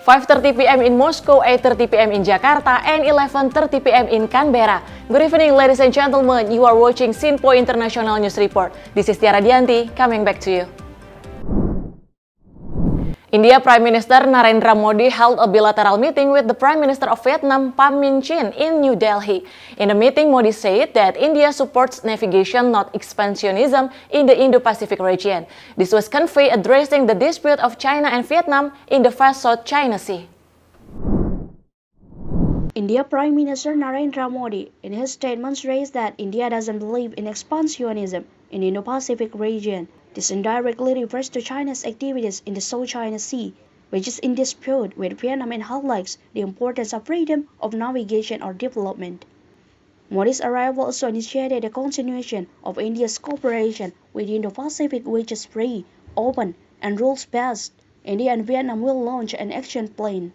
5:30 p.m. in Moscow, 8:30 p.m. in Jakarta, and 11:30 p.m. in Canberra. Good evening, ladies and gentlemen. You are watching Sinpo International News Report. This is Tiara Dianti, coming back to you. India Prime Minister Narendra Modi held a bilateral meeting with the Prime Minister of Vietnam, Pham Minh Chinh, in New Delhi. In the meeting, Modi said that India supports navigation, not expansionism, in the Indo Pasific region. This was conveyed addressing the dispute of China and Vietnam in the vast South China Sea. India Prime Minister Narendra Modi, in his statement, raised that India doesn't believe in expansionism in the Indo Pasific region. This indirectly refers to China's activities in the South China Sea, which is in dispute with Vietnam, and highlights the importance of freedom of navigation or development. Modi's arrival also initiated a continuation of India's cooperation with the Indo-Pacific, which is free, open, and rules-based. India and Vietnam will launch an action plan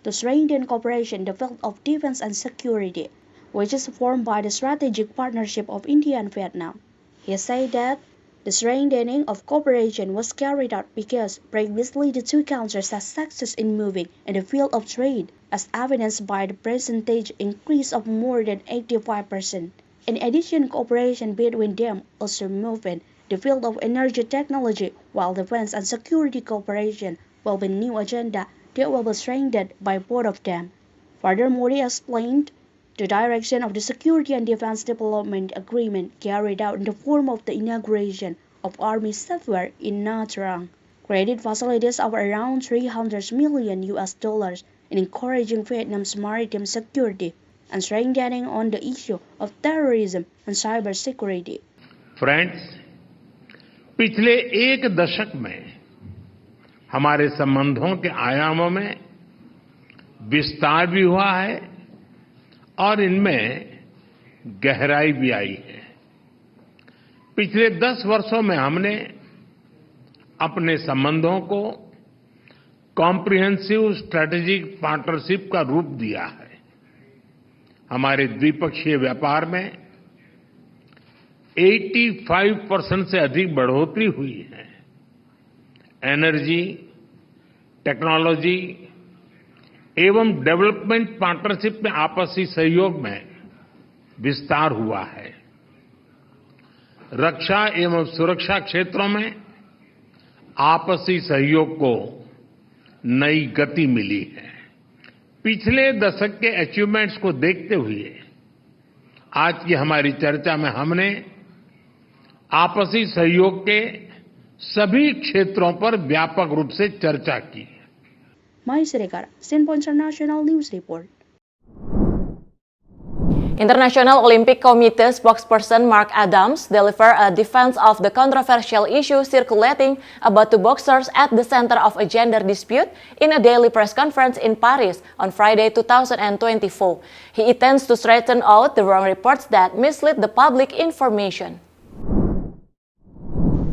to strengthen cooperation in the field of defense and security, which is formed by the strategic partnership of India and Vietnam. He said that the strengthening of cooperation was carried out because previously the two countries had success in moving in the field of trade, as evidenced by the percentage increase of more than 85%. In addition, cooperation between them also moved in the field of energy technology, while defense and security cooperation will be a new agenda that will be strengthened by both of them. Further, Modi explained the direction of the Security and Defense Development Agreement carried out in the form of the inauguration of Army software in Nha Trang, credit facilities of around $300 million in encouraging Vietnam's maritime security and strengthening on the issue of terrorism and cybersecurity. Friends, पिछले एक दशक में हमारे संबंधों के आयामों में विस्तार भी हुआ है और इनमें गहराई भी आई है। पिछले 10 वर्षों में हमने अपने संबंधों को कॉम्प्रिहेंसिव स्ट्रेटेजिक पार्टनरशिप का रूप दिया है। हमारे द्विपक्षीय व्यापार में 85% से अधिक बढ़ोतरी हुई है। एनर्जी, टेक्नोलॉजी एवं डेवलपमेंट पार्टनरशिप में आपसी सहयोग में विस्तार हुआ है। रक्षा एवं सुरक्षा क्षेत्रों में आपसी सहयोग को नई गति मिली है। पिछले दशक के अचीवमेंट्स को देखते हुए आज की हमारी चर्चा में हमने आपसी सहयोग के सभी क्षेत्रों पर व्यापक रूप से चर्चा की। Sinpo International News Report. International Olympic Committee spokesperson Mark Adams delivered a defense of the controversial issue circulating about two boxers at the center of a gender dispute in a daily press conference in Paris on Friday 2024. He intends to straighten out the wrong reports that mislead the public information.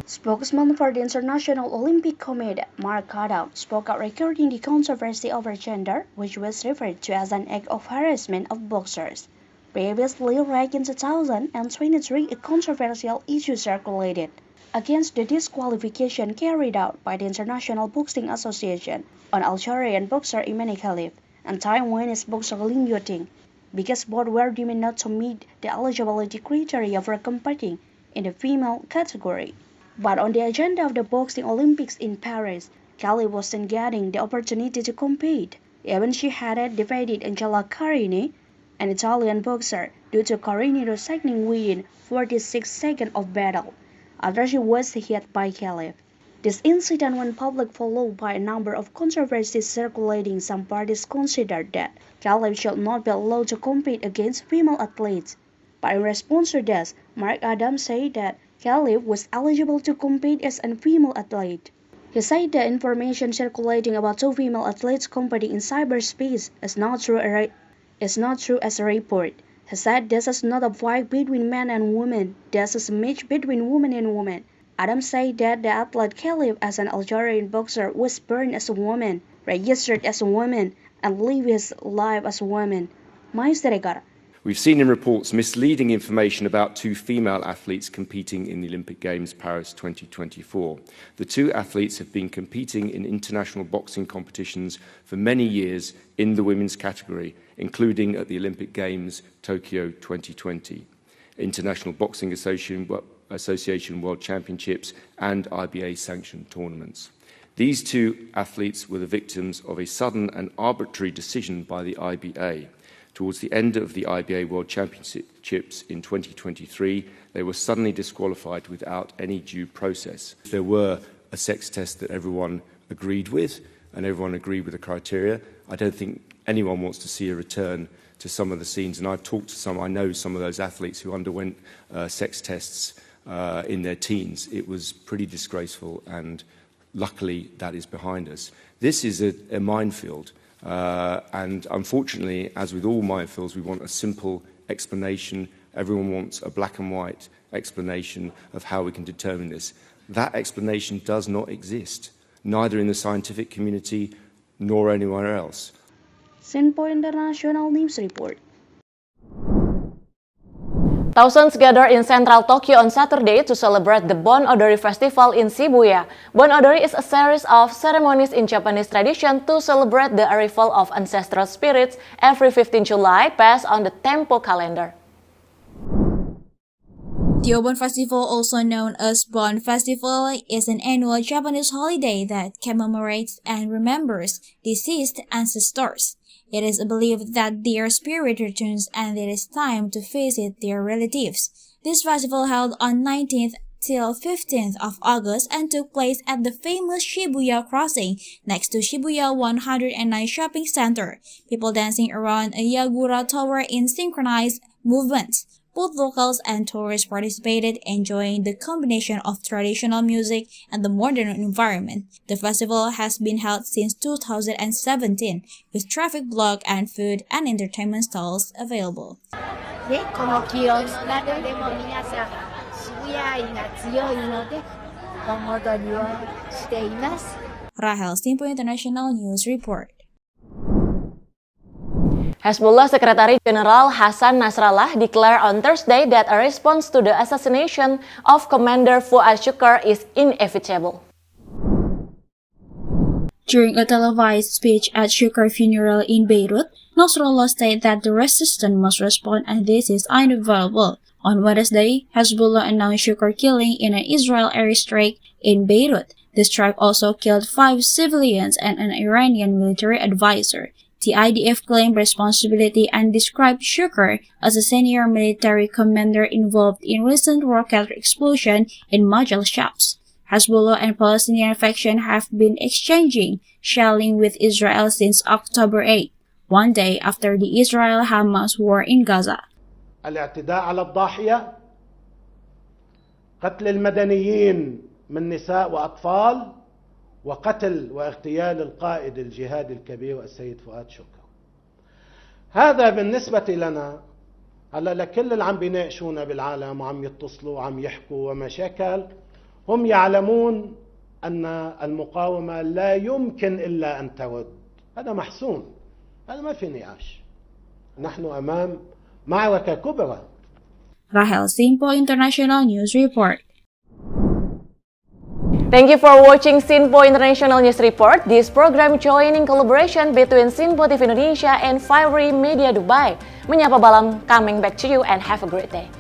Spokesman for the International Olympic Committee, Mark Adams, spoke out regarding the controversy over gender, which was referred to as an act of harassment of boxers. Previously, back in 2023, a controversial issue circulated against the disqualification carried out by the International Boxing Association on Algerian boxer Imane Khalif and Taiwanese boxer Lin Yuting, because both were deemed not to meet the eligibility criteria for competing in the female category. But on the agenda of the Boxing Olympics in Paris, Khalif wasn't getting the opportunity to compete. Even she had defeated Angela Carini, an Italian boxer, due to Carini resigning within 46 seconds of battle after she was hit by Khalif. This incident went public, followed by a number of controversies circulating. Some parties considered that Khalif should not be allowed to compete against female athletes. But in response to this, Mark Adams said that Khalif was eligible to compete as a female athlete. He said the information circulating about two female athletes competing in cyberspace is not true as a report. He said this is not a fight between men and women, this is a match between women and women. Adams said that the athlete Khalif, as an Algerian boxer, was born as a woman, registered as a woman, and lived his life as a woman. Mais Serekar. We've seen in reports misleading information about 2 female athletes competing in the Olympic Games Paris 2024. The 2 athletes have been competing in international boxing competitions for many years in the women's category, including at the Olympic Games Tokyo 2020, International Boxing Association World Championships and IBA-sanctioned tournaments. These 2 athletes were the victims of a sudden and arbitrary decision by the IBA. Towards the end of the IBA World Championships in 2023, they were suddenly disqualified without any due process. There were a sex test that everyone agreed with, and everyone agreed with the criteria. I don't think anyone wants to see a return to some of the scenes, and I've talked to some, I know some of those athletes who underwent sex tests in their teens. It was pretty disgraceful, and luckily that is behind us. This is a minefield. And unfortunately, as with all minefields, we want a simple explanation. Everyone wants a black and white explanation of how we can determine this. That explanation does not exist, neither in the scientific community nor anywhere else. Sinpo International News Report. Thousands gathered in central Tokyo on Saturday to celebrate the Bon Odori festival in Shibuya. Bon Odori is a series of ceremonies in Japanese tradition to celebrate the arrival of ancestral spirits every 15 July based on the Tempo calendar. The Obon Festival, also known as Bon Festival, is an annual Japanese holiday that commemorates and remembers deceased ancestors. It is believed that their spirit returns and it is time to visit their relatives. This festival held on 19th till 15th of August and took place at the famous Shibuya crossing next to Shibuya 109 shopping center. People dancing around a Yagura tower in synchronized movements. Both locals and tourists participated, enjoying the combination of traditional music and the modern environment. The festival has been held since 2017, with traffic block and food and entertainment stalls available. この気温の中でも皆さん渋谷愛が強いので盆踊りをしています。 Rahel, Simpo International News Report. Hezbollah Secretary General Hassan Nasrallah declared on Thursday that a response to the assassination of Commander Fuad Shukr is inevitable. During a televised speech at Shukr funeral in Beirut, Nasrallah stated that the resistance must respond and this is inevitable. On Wednesday, Hezbollah announced Shukr killing in an Israel airstrike in Beirut. The strike also killed 5 civilians and an Iranian military advisor. The IDF claimed responsibility and described Shukr as a senior military commander involved in recent rocket explosion in Majal Shams. Hezbollah and Palestinian faction have been exchanging shelling with Israel since October 8, one day after the Israel-Hamas war in Gaza. الاعتداء على الضاحية، قتل المدنيين من نساء وأطفال، وقتل واغتيال القائد الجهادي الكبير السيد فؤاد شكر. هذا بالنسبة لنا هلا لكل اللي عم بيناقشونا بالعالم وعم يتصلوا وعم يحكوا ومشاكل، هم يعلمون أن المقاومة لا يمكن إلا أن ترد. هذا محسوم، هذا ما في نقاش. نحن أمام معركة كبرى. Rahel, Simpo International News Report. Thank you for watching Sinpo International News Report. This program joined in collaboration between Sinpo TV Indonesia and Fiery Media Dubai. Menyapa Malam, coming back to you and have a great day.